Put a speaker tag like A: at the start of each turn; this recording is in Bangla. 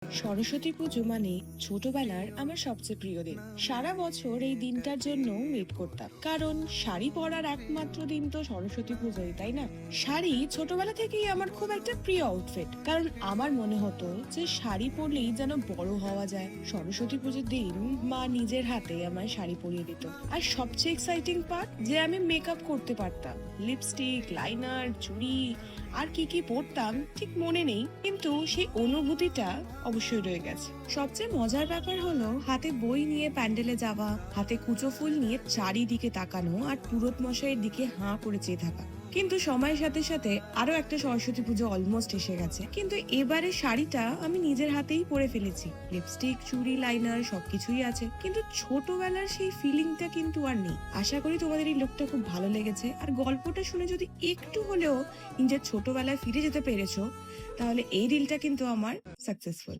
A: সরস্বতী পুজো মানে ছোটবেলার আমার সবচেয়ে প্রিয় দিন। সারা বছর এই দিনটার জন্য ওয়েট করতাম, কারণ শাড়ি পরার একমাত্র দিন তো সরস্বতী পুজোই, তাই না? শাড়ি ছোটবেলা থেকেই আমার খুব একটা প্রিয় আউটফিট, কারণ আমার মনে হতো যে শাড়ি পরলেই যেন বড় হওয়া যায়। সরস্বতী পুজোর দিন মা নিজের হাতে আমায় শাড়ি পরিয়ে দিত, আর সবচেয়ে এক্সাইটিং পার্ট যে আমি মেকআপ করতে পারতাম। লিপস্টিক, লাইনার, চুড়ি আর কি কি পরতাম ঠিক মনে নেই, কিন্তু সেই অনুভূতিটা অবশ্যই রয়ে গেছে। সবচেয়ে মজার ব্যাপার হলো হাতে বই নিয়ে প্যান্ডেলে যাওয়া, হাতে কুচো ফুল নিয়ে চারিদিকে তাকানো, আর পুরোত মশাইয়ের দিকে হাঁ করে চেয়ে থাকা। কিন্তু সময়ের সাথে সাথে আরো একটা সরস্বতী পুজো অলমোস্ট এসে গেছে, কিন্তু এবারে শাড়িটা আমি নিজের হাতেই পরে ফেলেছি। লিপস্টিক, চুড়ি, লাইনার সবকিছুই আছে, কিন্তু ছোটবেলার সেই ফিলিংটা কিন্তু আর নেই। আশা করি তোমাদের এই লুকটা খুব ভালো লেগেছে, আর গল্পটা শুনে যদি একটু হলেও নিজের ছোটবেলায় ফিরে যেতে পেরেছো, তাহলে এই রিলটা কিন্তু আমার সাকসেসফুল।